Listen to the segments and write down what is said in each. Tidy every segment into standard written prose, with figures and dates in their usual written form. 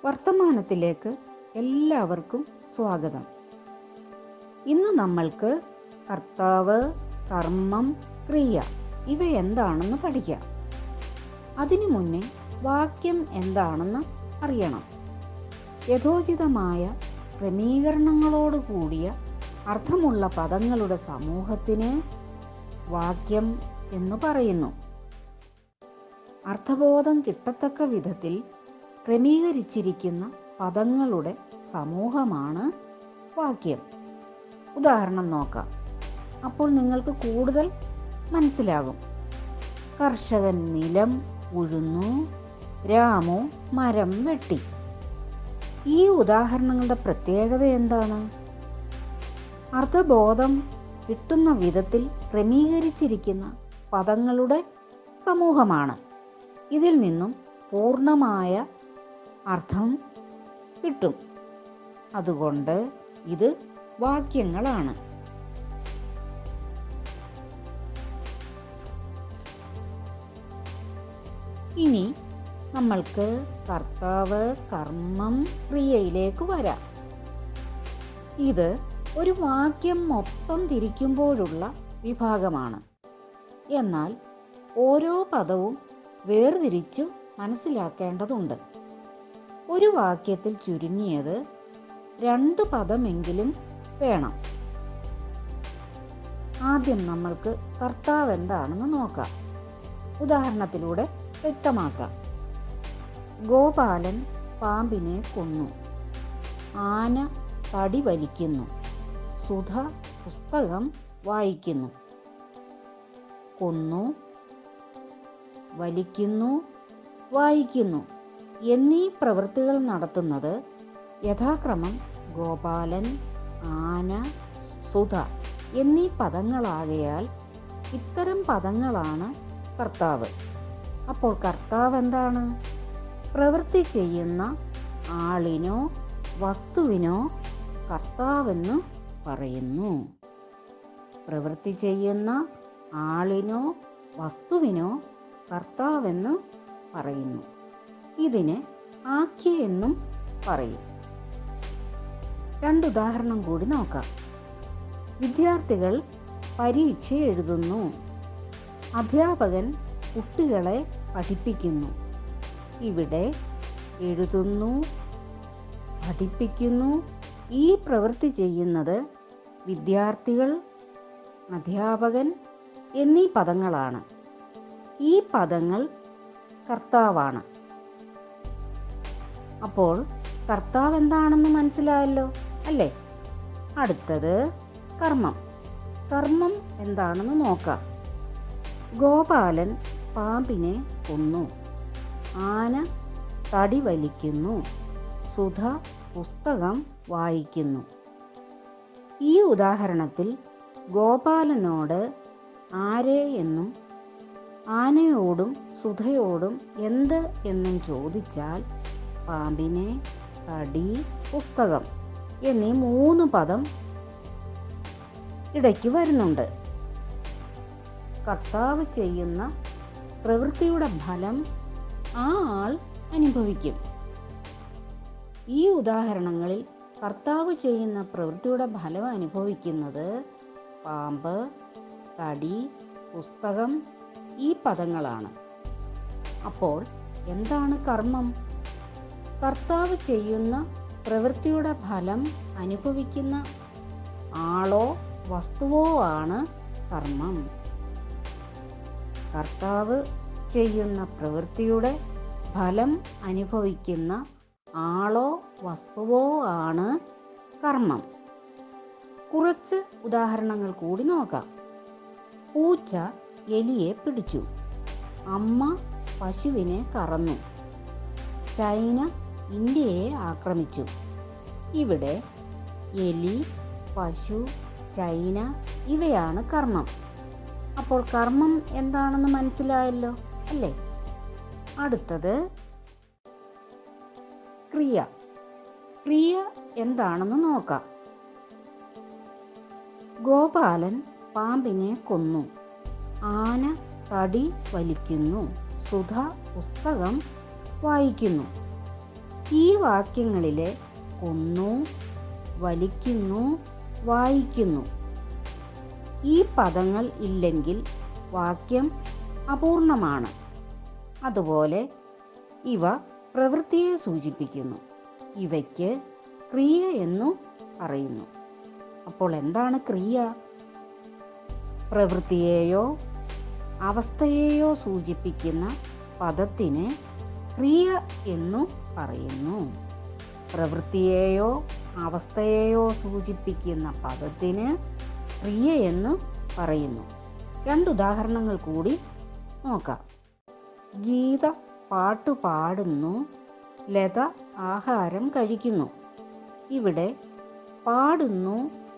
വർത്തമാനത്തിലേക്ക് എല്ലാവർക്കും സ്വാഗതം. ഇന്ന് നമ്മൾക്ക് കർത്താവ്, കർമ്മം, ക്രിയ ഇവ എന്താണെന്ന് പഠിക്കാം. അതിനു മുന്നേ വാക്യം എന്താണെന്ന് അറിയണം. യഥോചിതമായ ക്രമീകരണങ്ങളോട് കൂടിയ അർത്ഥമുള്ള പദങ്ങളുടെ സമൂഹത്തിന് വാക്യം എന്ന് പറയുന്നു. അർത്ഥബോധം കിട്ടത്തക്ക വിധത്തിൽ ക്രമീകരിച്ചിരിക്കുന്ന പദങ്ങളുടെ സമൂഹമാണ് വാക്യം. ഉദാഹരണം നോക്കാം. അപ്പോൾ നിങ്ങൾക്ക് കൂടുതൽ മനസ്സിലാകും. കർഷകൻ നിലം ഉഴുന്നു, രാമു മരം വെട്ടി. ഈ ഉദാഹരണങ്ങളുടെ പ്രത്യേകത എന്താണ്? അർത്ഥബോധം കിട്ടുന്ന വിധത്തിൽ ക്രമീകരിച്ചിരിക്കുന്ന പദങ്ങളുടെ സമൂഹമാണ്. ഇതിൽ നിന്നും പൂർണ്ണമായ അർത്ഥം കിട്ടും. അതുകൊണ്ട് ഇത് വാക്യങ്ങളാണ്. ഇനി നമ്മൾക്ക് കർത്താവ്, കർമ്മം, ക്രിയയിലേക്ക് വരാം. ഇത് ഒരു വാക്യം മൊത്തം തിരിക്കുമ്പോഴുള്ള വിഭാഗമാണ്. എന്നാൽ ഓരോ പദവും വേർതിരിച്ചു മനസ്സിലാക്കേണ്ടതുണ്ട്. ഒരു വാക്യത്തിൽ ചുരുങ്ങിയത് 2 പദമെങ്കിലും വേണം. ആദ്യം നമ്മൾക്ക് കർത്താവ് എന്താണെന്ന് നോക്കാം. ഉദാഹരണത്തിലൂടെ വ്യക്തമാക്കാം. ഗോപാലൻ പാമ്പിനെ കൊന്നു. ആന തടി വലിക്കുന്നു. സുധ പുസ്തകം വായിക്കുന്നു. കൊന്നു, വലിക്കുന്നു, വായിക്കുന്നു എന്നീ പ്രവൃത്തികൾ നടത്തുന്നത് യഥാക്രമം ഗോപാലൻ, ആന, സുധ എന്നീ പദങ്ങളാകയാൽ ഇത്തരം പദങ്ങളാണ് കർത്താവ്. അപ്പോൾ കർത്താവ് എന്താണ്? പ്രവൃത്തി ചെയ്യുന്ന ആളിനോ വസ്തുവിനോ കർത്താവെന്ന് പറയുന്നു. പ്രവൃത്തി ചെയ്യുന്ന ആളിനോ വസ്തുവിനോ കർത്താവെന്ന് പറയുന്നു. ഇതിനെ ആഖ്യ എന്നും പറയും. 2 ഉദാഹരണം കൂടി നോക്കാം. വിദ്യാർത്ഥികൾ പരീക്ഷ എഴുതുന്നു. അധ്യാപകൻ കുട്ടികളെ പഠിപ്പിക്കുന്നു. ഇവിടെ എഴുതുന്നു, പഠിപ്പിക്കുന്നു ഈ പ്രവൃത്തി ചെയ്യുന്നത് വിദ്യാർത്ഥികൾ, അധ്യാപകൻ എന്നീ പദങ്ങളാണ്. ഈ പദങ്ങൾ കർത്താവാണ്. അപ്പോൾ കർത്താവ് എന്താണെന്ന് മനസ്സിലായല്ലോ അല്ലേ? അടുത്തത് കർമ്മം. കർമ്മം എന്താണെന്ന് നോക്കാം. ഗോപാലൻ പാമ്പിനെ കൊന്നു. ആന തടി വലിക്കുന്നു. സുധ പുസ്തകം വായിക്കുന്നു. ഈ ഉദാഹരണത്തിൽ ഗോപാലനോട് ആരെ എന്നും ആനയോടും സുധയോടും എന്ത് എന്നും ചോദിച്ചാൽ പാമ്പിനെ, തടി, പുസ്തകം എന്നീ 3 പദം ഇടയ്ക്ക് വരുന്നുണ്ട്. കർത്താവ് ചെയ്യുന്ന പ്രവൃത്തിയുടെ ഫലം ആ ആൾ അനുഭവിക്കും. ഈ ഉദാഹരണങ്ങളിൽ കർത്താവ് ചെയ്യുന്ന പ്രവൃത്തിയുടെ ഫലം അനുഭവിക്കുന്നത് പാമ്പ്, തടി, പുസ്തകം ഈ പദങ്ങളാണ്. അപ്പോൾ എന്താണ് കർമ്മം? കർത്താവ് ചെയ്യുന്ന പ്രവൃത്തിയുടെ ഫലം അനുഭവിക്കുന്ന ആളോ വസ്തുവോ ആണ് കർമ്മം. കർത്താവ് ചെയ്യുന്ന പ്രവൃത്തിയുടെ ഫലം അനുഭവിക്കുന്ന ആളോ വസ്തുവോ ആണ് കർമ്മം. കുറച്ച് ഉദാഹരണങ്ങൾ കൂടി നോക്കാം. പൂച്ച എലിയെ പിടിച്ചു. അമ്മ പശുവിനെ കറന്നു. ചൈന ഇന്ത്യയെ ആക്രമിച്ചു. ഇവിടെ എലി, പശു, ചൈന ഇവയാണ് കർമ്മം. അപ്പോൾ കർമ്മം എന്താണെന്ന് മനസ്സിലായല്ലോ അല്ലേ? അടുത്തത് ക്രിയ. ക്രിയ എന്താണെന്ന് നോക്കാം. ഗോപാലൻ പാമ്പിനെ കൊന്നു. ആന തടി വലിക്കുന്നു. സുധ പുസ്തകം വായിക്കുന്നു. ഈ വാക്യങ്ങളിലെ കൊന്നു, വലിക്കുന്നു, വായിക്കുന്നു ഈ പദങ്ങൾ ഇല്ലെങ്കിൽ വാക്യം അപൂർണമാണ്. അതുപോലെ ഇവ പ്രവൃത്തിയെ സൂചിപ്പിക്കുന്നു. ഇവയ്ക്ക് ക്രിയ എന്നു പറയുന്നു. അപ്പോൾ എന്താണ് ക്രിയ? പ്രവൃത്തിയെയോ അവസ്ഥയെയോ സൂചിപ്പിക്കുന്ന പദത്തിന് ക്രിയ എന്നു പറയുന്നു. പ്രവൃത്തിയെയോ അവസ്ഥയെയോ സൂചിപ്പിക്കുന്ന പദത്തിന് ക്രിയ എന്ന് പറയുന്നു. 2 ഉദാഹരണങ്ങൾ കൂടി നോക്കാം. ഗീത പാട്ടു പാടുന്നു, ലത ആഹാരം കഴിക്കുന്നു. ഇവിടെ പാടുന്നു,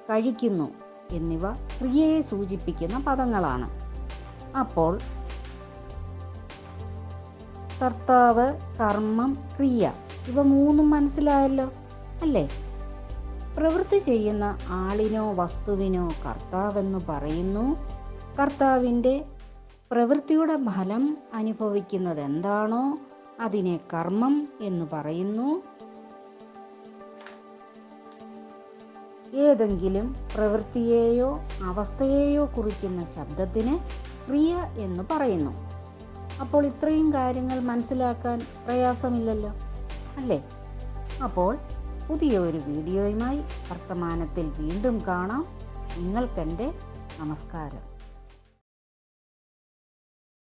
കഴിക്കുന്നു എന്നിവ ക്രിയയെ സൂചിപ്പിക്കുന്ന പദങ്ങളാണ്. അപ്പോൾ കർത്താവ്, കർമ്മം, ക്രിയ ഇവ 3 മനസ്സിലായല്ലോ അല്ലേ? പ്രവൃത്തി ചെയ്യുന്ന ആളിനോ വസ്തുവിനോ കർത്താവെന്ന് പറയുന്നു. കർത്താവിൻ്റെ പ്രവൃത്തിയുടെ ഫലം അനുഭവിക്കുന്നത് എന്താണോ അതിനെ കർമ്മം എന്ന് പറയുന്നു. ഏതെങ്കിലും പ്രവൃത്തിയെയോ അവസ്ഥയെയോ കുറിക്കുന്ന ശബ്ദത്തിന് ക്രിയ എന്ന് പറയുന്നു. അപ്പോൾ ഇത്രയും കാര്യങ്ങൾ മനസ്സിലാക്കാൻ പ്രയാസമില്ലല്ലോ അല്ലേ? അപ്പോൾ പുതിയ ഒരു വീഡിയോയുമായി വർത്തമാനത്തിൽ വീണ്ടും കാണാം. നിങ്ങൾക്കെൻ്റെ നമസ്കാരം.